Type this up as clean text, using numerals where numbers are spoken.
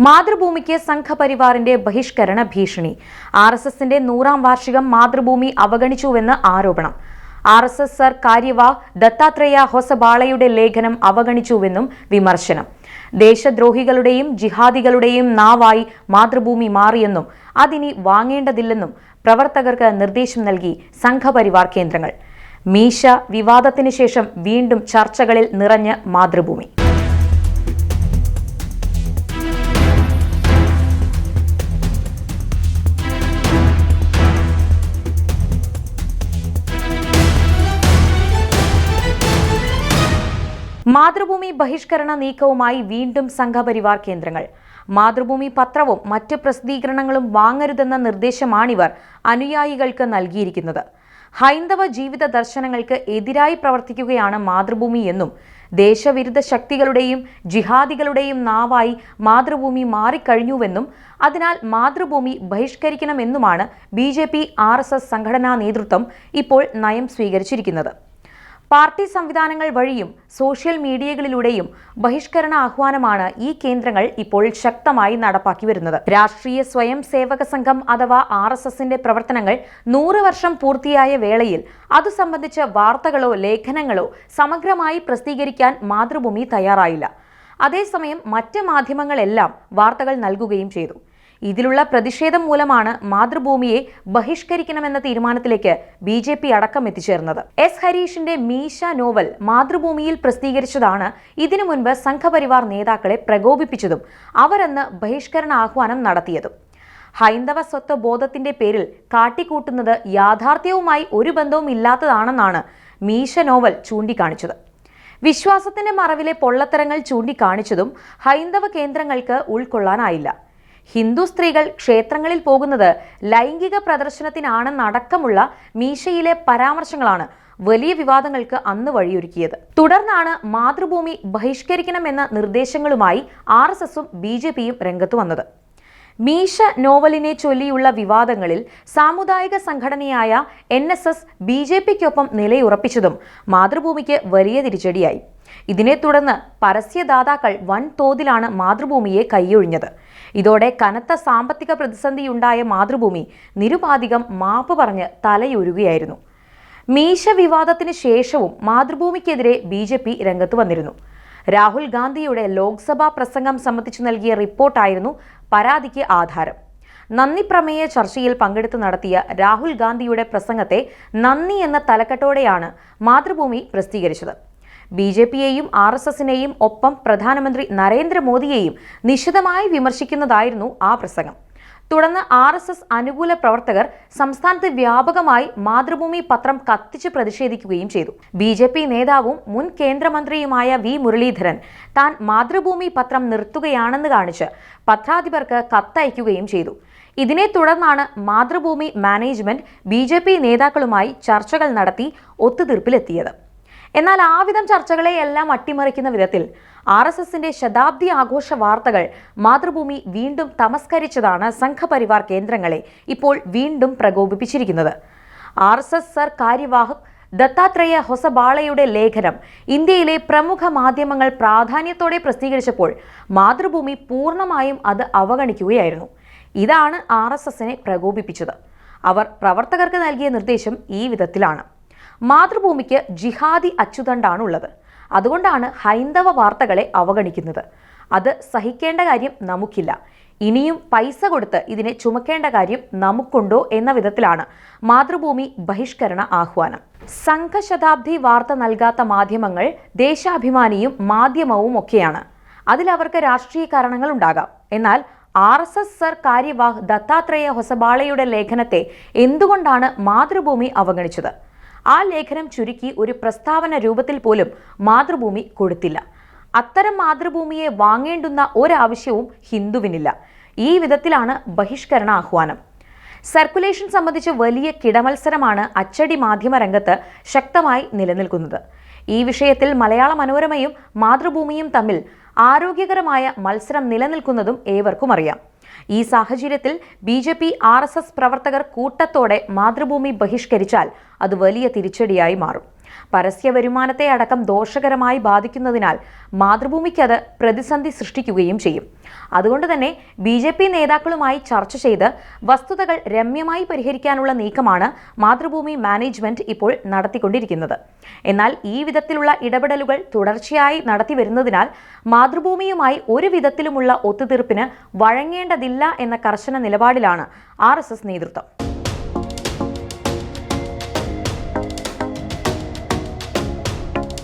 മാതൃഭൂമിക്ക് സംഘപരിവാറിന്റെ ബഹിഷ്കരണ ഭീഷണി. ആർഎസ്എസിന്റെ 100ാം വാർഷികം മാതൃഭൂമി അവഗണിച്ചുവെന്ന് ആരോപണം. ആർഎസ്എസ് സർ കാര്യവാഹ് ദത്താത്രേയ ഹൊസബാളയുടെ ലേഖനം അവഗണിച്ചുവെന്നും വിമർശനം. ദേശദ്രോഹികളുടെയും ജിഹാദികളുടെയും നാവായി മാതൃഭൂമി മാറിയെന്നും അതിനി വാങ്ങേണ്ടതില്ലെന്നും പ്രവർത്തകർക്ക് നിർദ്ദേശം നൽകി സംഘപരിവാർ കേന്ദ്രങ്ങൾ. മീശ വിവാദത്തിന് ശേഷം വീണ്ടും ചർച്ചകളിൽ നിറഞ്ഞ് മാതൃഭൂമി. മാതൃഭൂമി ബഹിഷ്കരണ നീക്കവുമായി വീണ്ടും സംഘപരിവാർ കേന്ദ്രങ്ങൾ. മാതൃഭൂമി പത്രവും മറ്റ് പ്രസിദ്ധീകരണങ്ങളും വാങ്ങരുതെന്ന നിർദ്ദേശമാണിവർ അനുയായികൾക്ക് നൽകിയിരിക്കുന്നത്. ഹൈന്ദവ ജീവിത ദർശനങ്ങൾക്ക് എതിരായി പ്രവർത്തിക്കുകയാണ് മാതൃഭൂമി എന്നും ദേശവിരുദ്ധ ശക്തികളുടെയും ജിഹാദികളുടെയും നാവായി മാതൃഭൂമി മാറിക്കഴിഞ്ഞുവെന്നും അതിനാൽ മാതൃഭൂമി ബഹിഷ്കരിക്കണമെന്നുമാണ് BJP RSS സംഘടനാ നേതൃത്വം ഇപ്പോൾ നയം സ്വീകരിച്ചിരിക്കുന്നത്. പാർട്ടി സംവിധാനങ്ങൾ വഴിയും സോഷ്യൽ മീഡിയകളിലൂടെയും ബഹിഷ്കരണ ആഹ്വാനമാണ് ഈ കേന്ദ്രങ്ങൾ ഇപ്പോൾ ശക്തമായി നടപ്പാക്കി വരുന്നത്. രാഷ്ട്രീയ സ്വയം സേവക സംഘം അഥവാ RSSന്റെ പ്രവർത്തനങ്ങൾ 100 വർഷം പൂർത്തിയായ വേളയിൽ അതു സംബന്ധിച്ച വാർത്തകളോ ലേഖനങ്ങളോ സമഗ്രമായി പ്രസിദ്ധീകരിക്കാൻ മാതൃഭൂമി തയ്യാറായില്ല. അതേസമയം മറ്റ് മാധ്യമങ്ങളെല്ലാം വാർത്തകൾ നൽകുകയും ചെയ്തു. ഇതിലുള്ള പ്രതിഷേധം മൂലമാണ് മാതൃഭൂമിയെ ബഹിഷ്കരിക്കണമെന്ന തീരുമാനത്തിലേക്ക് BJP അടക്കം എത്തിച്ചേർന്നത്. S. ഹരീഷിന്റെ മീശ നോവൽ മാതൃഭൂമിയിൽ പ്രസിദ്ധീകരിച്ചതാണ് ഇതിനു മുൻപ് സംഘപരിവാർ നേതാക്കളെ പ്രകോപിപ്പിച്ചതും അവരെന്ന് ബഹിഷ്കരണ ആഹ്വാനം നടത്തിയതും. ഹൈന്ദവ സ്വത്വ ബോധത്തിന്റെ പേരിൽ കാട്ടിക്കൂട്ടുന്നത് യാഥാർത്ഥ്യവുമായി ഒരു ബന്ധവും ഇല്ലാത്തതാണെന്നാണ് മീശ നോവൽ ചൂണ്ടിക്കാണിച്ചത്. വിശ്വാസത്തിന്റെ മറവിലെ പൊള്ളത്തരങ്ങൾ ചൂണ്ടിക്കാണിച്ചതും ഹൈന്ദവ കേന്ദ്രങ്ങൾക്ക് ഉൾക്കൊള്ളാനായില്ല. ഹിന്ദു സ്ത്രീകൾ ക്ഷേത്രങ്ങളിൽ പോകുന്നത് ലൈംഗിക പ്രദർശനത്തിനാണെന്നടക്കമുള്ള മീശയിലെ പരാമർശങ്ങളാണ് വലിയ വിവാദങ്ങൾക്ക് അന്ന് വഴിയൊരുക്കിയത്. തുടർന്നാണ് മാതൃഭൂമി ബഹിഷ്കരിക്കണമെന്ന നിർദ്ദേശങ്ങളുമായി RSSും BJPയും രംഗത്തു വന്നത്. മീശ നോവലിനെ ചൊല്ലിയുള്ള വിവാദങ്ങളിൽ സാമുദായിക സംഘടനയായ NSS BJPക്കൊപ്പം നിലയുറപ്പിച്ചതും മാതൃഭൂമിക്ക് വലിയ തിരിച്ചടിയായി. ഇതിനെ തുടർന്ന് പരസ്യദാതാക്കൾ വൻതോതിലാണ് മാതൃഭൂമിയെ കൈയൊഴിഞ്ഞത്. ഇതോടെ കനത്ത സാമ്പത്തിക പ്രതിസന്ധിയുണ്ടായ മാതൃഭൂമി നിരുപാധികം മാപ്പ് പറഞ്ഞ് തലയുരുകയായിരുന്നു. മീശ വിവാദത്തിന് ശേഷവും മാതൃഭൂമിക്കെതിരെ BJP രംഗത്ത് വന്നിരുന്നു. രാഹുൽ ഗാന്ധിയുടെ ലോക്സഭാ പ്രസംഗം സംബന്ധിച്ച് നൽകിയ റിപ്പോർട്ടായിരുന്നു പരാതിക്ക് ആധാരം. നന്ദി പ്രമേയ ചർച്ചയിൽ പങ്കെടുത്ത് നടത്തിയ രാഹുൽ ഗാന്ധിയുടെ പ്രസംഗത്തെ നന്ദി എന്ന തലക്കെട്ടോടെയാണ് മാതൃഭൂമി പ്രസിദ്ധീകരിച്ചത്. BJPയെയും RSSനെയും ഒപ്പം പ്രധാനമന്ത്രി നരേന്ദ്രമോദിയെയും നിശിതമായി വിമർശിക്കുന്നതായിരുന്നു ആ പ്രസംഗം. തുടർന്ന് RSS അനുകൂല പ്രവർത്തകർ സംസ്ഥാനത്ത് വ്യാപകമായി മാതൃഭൂമി പത്രം കത്തിച്ച് പ്രതിഷേധിക്കുകയും ചെയ്തു. BJP നേതാവും മുൻ കേന്ദ്രമന്ത്രിയുമായ V. മുരളീധരൻ താൻ മാതൃഭൂമി പത്രം നിർത്തുകയാണെന്ന് കാണിച്ച് പത്രാധിപർക്ക് കത്തയക്കുകയും ചെയ്തു. ഇതിനെ തുടർന്നാണ് മാതൃഭൂമി മാനേജ്മെന്റ് BJP നേതാക്കളുമായി ചർച്ചകൾ നടത്തി ഒത്തുതീർപ്പിലെത്തിയത്. എന്നാൽ ആവിധം ചർച്ചകളെയെല്ലാം അട്ടിമറിക്കുന്ന വിധത്തിൽ RSSന്റെ ശതാബ്ദി ആഘോഷ വാർത്തകൾ മാതൃഭൂമി വീണ്ടും തമസ്കരിച്ചതാണ് സംഘപരിവാർ കേന്ദ്രങ്ങളെ ഇപ്പോൾ വീണ്ടും പ്രകോപിപ്പിച്ചിരിക്കുന്നത്. RSS സർ കാര്യവാഹ് ദത്താത്രേയ ഹൊസബാളയുടെ ലേഖനം ഇന്ത്യയിലെ പ്രമുഖ മാധ്യമങ്ങൾ പ്രാധാന്യത്തോടെ പ്രസിദ്ധീകരിച്ചപ്പോൾ മാതൃഭൂമി പൂർണ്ണമായും അത് അവഗണിക്കുകയായിരുന്നു. ഇതാണ് RSSനെ പ്രകോപിപ്പിച്ചത്. അവർ പ്രവർത്തകർക്ക് നൽകിയ നിർദ്ദേശം ഈ വിധത്തിലാണ്: മാതൃഭൂമിക്ക് ജിഹാദി അച്ചുതണ്ടാണുള്ളത്. അതുകൊണ്ടാണ് ഹൈന്ദവ വാർത്തകളെ അവഗണിക്കുന്നത്. അത് സഹിക്കേണ്ട കാര്യം നമുക്കില്ല. ഇനിയും പൈസ കൊടുത്ത് ഇതിനെ ചുമക്കേണ്ട കാര്യം നമുക്കുണ്ടോ എന്ന വിധത്തിലാണ് മാതൃഭൂമി ബഹിഷ്കരണ ആഹ്വാനം. സംഘശതാബ്ദി വാർത്ത നൽകാത്ത മാധ്യമങ്ങൾ ദേശാഭിമാനിയും മാധ്യമവും ഒക്കെയാണ്. അതിലവർക്ക് രാഷ്ട്രീയ കാരണങ്ങൾ ഉണ്ടാകാം. എന്നാൽ RSS സർ കാര്യവാഹ് ദത്താത്രേയ ഹൊസബാളയുടെ ലേഖനത്തെ എന്തുകൊണ്ടാണ് മാതൃഭൂമി അവഗണിച്ചത്? ആ ലേഖനം ചുരുക്കി ഒരു പ്രസ്താവന രൂപത്തിൽ പോലും മാതൃഭൂമി കൊടുത്തില്ല. അത്തരം മാതൃഭൂമിയെ വാങ്ങേണ്ടുന്ന ഒരാവശ്യവും ഹിന്ദുവിനില്ല. ഈ വിധത്തിലാണ് ബഹിഷ്കരണ ആഹ്വാനം. സർക്കുലേഷൻ സംബന്ധിച്ച് വലിയ കിടമത്സരമാണ് അച്ചടി മാധ്യമ രംഗത്ത് ശക്തമായി നിലനിൽക്കുന്നത്. ഈ വിഷയത്തിൽ മലയാള മനോരമയും മാതൃഭൂമിയും തമ്മിൽ ആരോഗ്യകരമായ മത്സരം നിലനിൽക്കുന്നതും ഏവർക്കും അറിയാം. ഈ സാഹചര്യത്തിൽ BJP RSS പ്രവർത്തകർ കൂട്ടത്തോടെ മാതൃഭൂമി ബഹിഷ്കരിച്ചാൽ അത് വലിയ തിരിച്ചടിയായി മാറും. പരസ്യ വരുമാനത്തെ അടക്കം ദോഷകരമായി ബാധിക്കുന്നതിനാൽ മാതൃഭൂമിക്ക് അത് പ്രതിസന്ധി സൃഷ്ടിക്കുകയും ചെയ്യും. അതുകൊണ്ട് തന്നെ BJP നേതാക്കളുമായി ചർച്ച ചെയ്ത് വസ്തുതകൾ രമ്യമായി പരിഹരിക്കാനുള്ള നീക്കമാണ് മാതൃഭൂമി മാനേജ്മെന്റ് ഇപ്പോൾ നടത്തിക്കൊണ്ടിരിക്കുന്നത്. എന്നാൽ ഈ വിധത്തിലുള്ള ഇടപെടലുകൾ തുടർച്ചയായി നടത്തിവരുന്നതിനാൽ മാതൃഭൂമിയുമായി ഒരു വിധത്തിലുമുള്ള ഒത്തുതീർപ്പിന് വഴങ്ങേണ്ടതില്ല എന്ന കർശന നിലപാടിലാണ് RSS നേതൃത്വം.